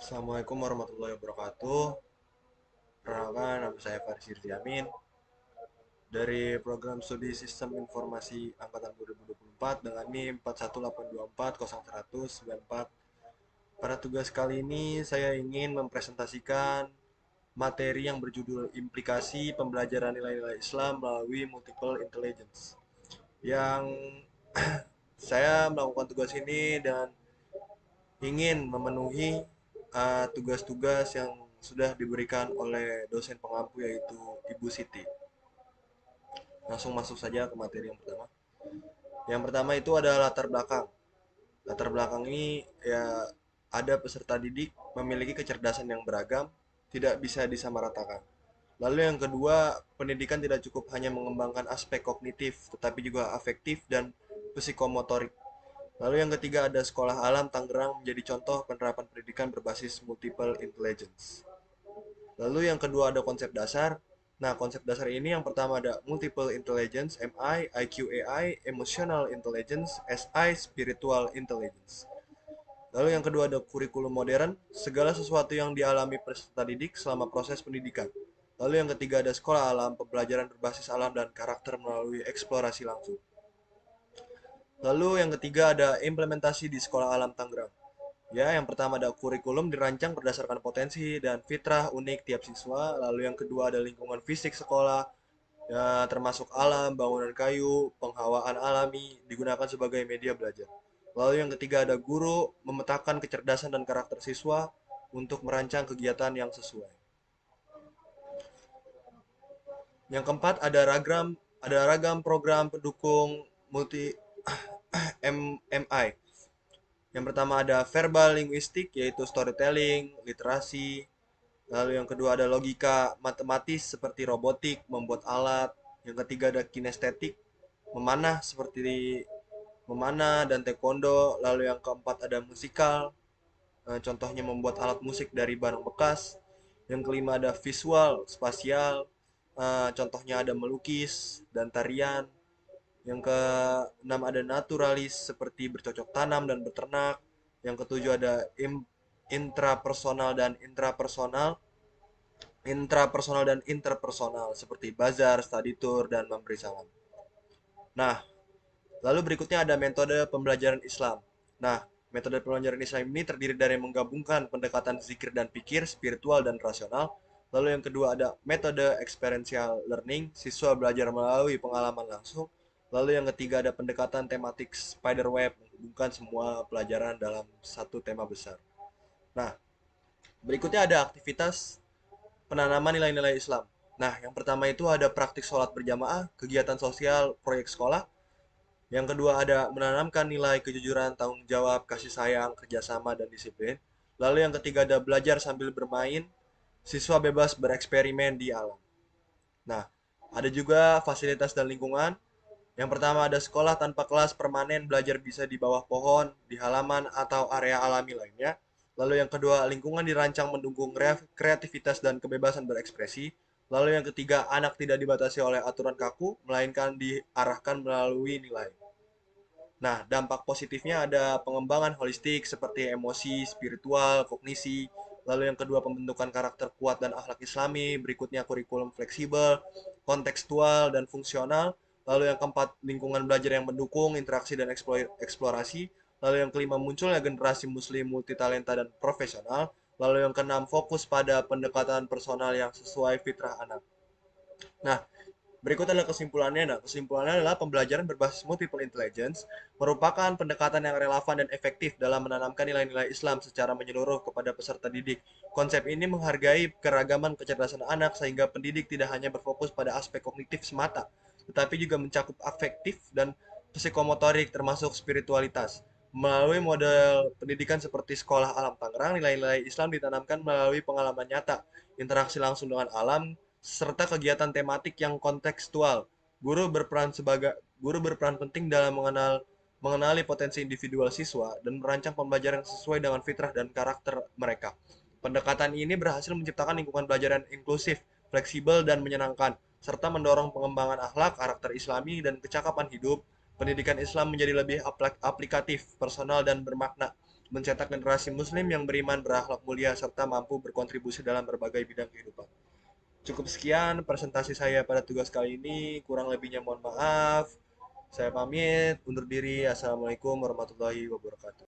Assalamualaikum warahmatullahi wabarakatuh. Perkenalkan, nama saya Faris Amin dari program studi Sistem Informasi Angkatan 2024 dengan NIM 418240194. Pada tugas kali ini saya ingin mempresentasikan materi yang berjudul Implikasi Pembelajaran Nilai-Nilai Islam melalui Multiple Intelligence. Yang saya melakukan tugas ini dan ingin memenuhi tugas-tugas yang sudah diberikan oleh dosen pengampu yaitu Ibu Siti. Langsung masuk saja ke materi yang pertama. Yang pertama itu ada latar belakang. Latar belakang ini ya ada peserta didik memiliki kecerdasan yang beragam, tidak bisa disamaratakan. Lalu yang kedua, pendidikan tidak cukup hanya mengembangkan aspek kognitif, tetapi juga afektif dan psikomotorik. Lalu yang ketiga ada Sekolah Alam Tangerang menjadi contoh penerapan pendidikan berbasis multiple intelligence. Lalu yang kedua ada konsep dasar. Nah, konsep dasar ini yang pertama ada multiple intelligence, MI, IQ AI, emotional intelligence, SI, spiritual intelligence. Lalu yang kedua ada kurikulum modern, segala sesuatu yang dialami peserta didik selama proses pendidikan. Lalu yang ketiga ada sekolah alam, pembelajaran berbasis alam dan karakter melalui eksplorasi langsung. Lalu yang ketiga ada implementasi di sekolah alam Tangerang. Ya, yang pertama ada kurikulum dirancang berdasarkan potensi dan fitrah unik tiap siswa. Lalu yang kedua ada lingkungan fisik sekolah, ya, termasuk alam, bangunan kayu, penghawaan alami digunakan sebagai media belajar. Lalu yang ketiga ada guru memetakan kecerdasan dan karakter siswa untuk merancang kegiatan yang sesuai. Yang keempat ada ragam program pendukung multi MI. Yang pertama ada verbal linguistik yaitu storytelling, literasi. Lalu yang kedua ada logika matematis seperti robotik, membuat alat. Yang ketiga ada kinestetik, memanah seperti memanah dan taekwondo. Lalu yang keempat ada musikal, contohnya membuat alat musik dari barang bekas. Yang kelima ada visual, spasial, contohnya ada melukis dan tarian. Yang keenam ada naturalis seperti bercocok tanam dan beternak. Yang ketujuh ada intrapersonal dan intrapersonal, intrapersonal dan interpersonal seperti bazar, study tour, dan memberi salam. Nah, lalu berikutnya ada metode pembelajaran Islam. Nah, metode pembelajaran Islam ini terdiri dari menggabungkan pendekatan zikir dan pikir, spiritual dan rasional. Lalu yang kedua ada metode experiential learning, siswa belajar melalui pengalaman langsung. Lalu yang ketiga ada pendekatan tematik spiderweb, menghubungkan semua pelajaran dalam satu tema besar. Nah, berikutnya ada aktivitas penanaman nilai-nilai Islam. Nah, yang pertama itu ada praktik sholat berjamaah, kegiatan sosial, proyek sekolah. Yang kedua ada menanamkan nilai kejujuran, tanggung jawab, kasih sayang, kerjasama, dan disiplin. Lalu yang ketiga ada belajar sambil bermain, siswa bebas bereksperimen di alam. Nah, ada juga fasilitas dan lingkungan. Yang pertama ada sekolah tanpa kelas permanen, belajar bisa di bawah pohon, di halaman, atau area alami lainnya. Lalu yang kedua, lingkungan dirancang mendukung kreativitas dan kebebasan berekspresi. Lalu yang ketiga, anak tidak dibatasi oleh aturan kaku, melainkan diarahkan melalui nilai. Nah, dampak positifnya ada pengembangan holistik seperti emosi, spiritual, kognisi. Lalu yang kedua pembentukan karakter kuat dan akhlak Islami. Berikutnya kurikulum fleksibel, kontekstual dan fungsional. Lalu yang keempat lingkungan belajar yang mendukung interaksi dan eksplorasi. Lalu yang kelima munculnya generasi muslim multitalenta dan profesional. Lalu yang keenam fokus pada pendekatan personal yang sesuai fitrah anak. Nah, berikut adalah kesimpulannya. Nah, kesimpulannya adalah pembelajaran berbasis multiple intelligence merupakan pendekatan yang relevan dan efektif dalam menanamkan nilai-nilai Islam secara menyeluruh kepada peserta didik. Konsep ini menghargai keragaman kecerdasan anak sehingga pendidik tidak hanya berfokus pada aspek kognitif semata, tetapi juga mencakup afektif dan psikomotorik termasuk spiritualitas. Melalui model pendidikan seperti Sekolah Alam Tangerang, nilai-nilai Islam ditanamkan melalui pengalaman nyata, interaksi langsung dengan alam, serta kegiatan tematik yang kontekstual. Guru berperan penting dalam mengenali potensi individual siswa dan merancang pembelajaran sesuai dengan fitrah dan karakter mereka. Pendekatan ini berhasil menciptakan lingkungan belajar yang inklusif, fleksibel, dan menyenangkan, serta mendorong pengembangan akhlak, karakter Islami, dan kecakapan hidup. Pendidikan Islam menjadi lebih aplikatif, personal, dan bermakna mencetak generasi muslim yang beriman, berakhlak mulia, serta mampu berkontribusi dalam berbagai bidang kehidupan. Cukup sekian presentasi saya pada tugas kali ini. Kurang lebihnya mohon maaf. Saya pamit, undur diri. Assalamualaikum warahmatullahi wabarakatuh.